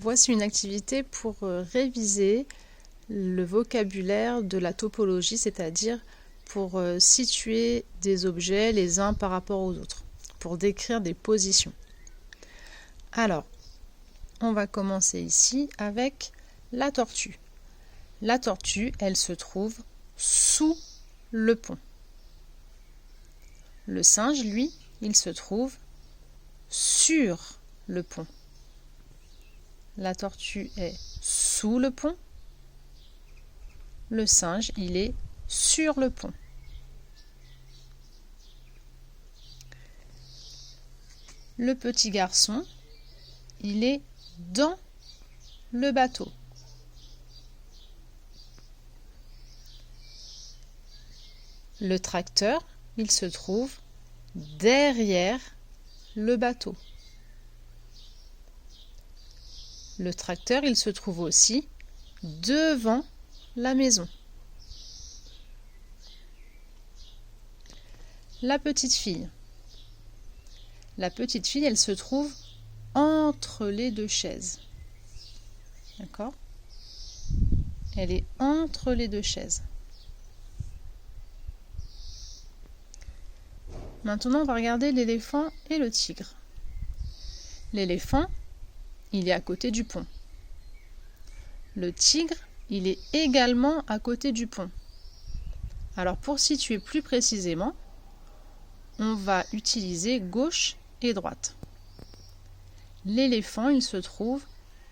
Voici une activité pour réviser le vocabulaire de la topologie, c'est-à-dire pour situer des objets les uns par rapport aux autres, pour décrire des positions. Alors, on va commencer ici avec la tortue. La tortue, elle se trouve sous le pont. Le singe, lui, il se trouve sur le pont. La tortue est sous le pont. Le singe, il est sur le pont. Le petit garçon, il est dans le bateau. Le tracteur, il se trouve derrière le bateau. Le tracteur, il se trouve aussi devant la maison. La petite fille. La petite fille, elle se trouve entre les deux chaises. D'accord ? Elle est entre les deux chaises. Maintenant, on va regarder l'éléphant et le tigre. L'éléphant, il est à côté du pont. Le tigre, il est également à côté du pont. Alors, pour situer plus précisément, on va utiliser gauche et droite. L'éléphant, il se trouve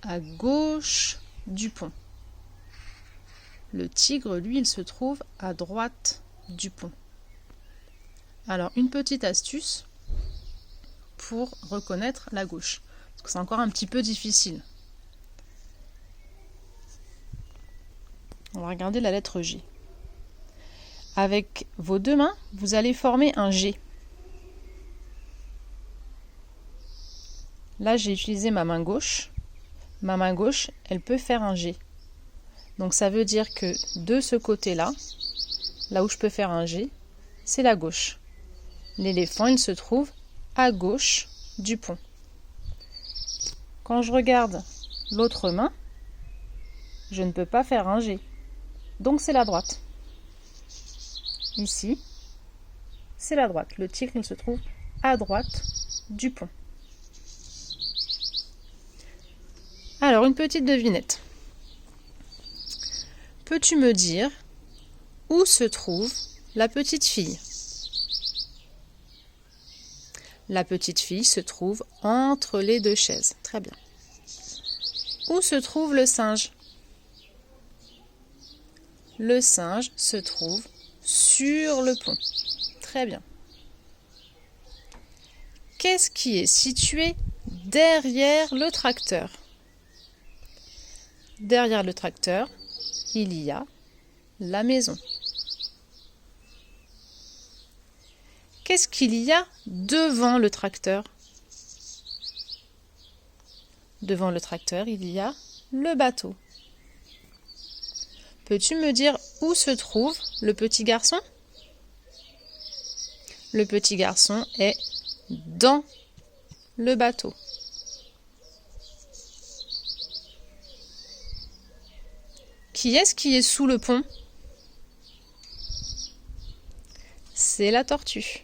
à gauche du pont. Le tigre, lui, il se trouve à droite du pont. Alors, une petite astuce pour reconnaître la gauche, parce que c'est encore un petit peu difficile. On va regarder la lettre G. Avec vos deux mains, vous allez former un G. Là, j'ai utilisé ma main gauche. Ma main gauche, elle peut faire un G. Donc, ça veut dire que de ce côté-là, là où je peux faire un G, c'est la gauche. L'éléphant, il se trouve à gauche du pont. Quand je regarde l'autre main, je ne peux pas faire un G. Donc, c'est la droite. Ici, c'est la droite. Le tigre, il se trouve à droite du pont. Alors, une petite devinette. Peux-tu me dire où se trouve la petite fille ? La petite fille se trouve entre les deux chaises. Très bien. Où se trouve le singe ? Le singe se trouve sur le pont. Très bien. Qu'est-ce qui est situé derrière le tracteur ? Derrière le tracteur, il y a la maison. Qu'est-ce qu'il y a devant le tracteur ? Devant le tracteur, il y a le bateau. Peux-tu me dire où se trouve le petit garçon ? Le petit garçon est dans le bateau. Qui est sous le pont ? C'est la tortue.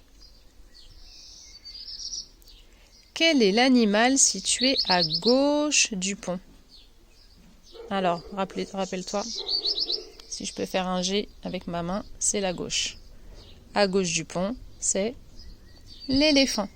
Quel est l'animal situé à gauche du pont ? Alors, rappelle-toi, si je peux faire un G avec ma main, c'est la gauche. À gauche du pont, c'est l'éléphant.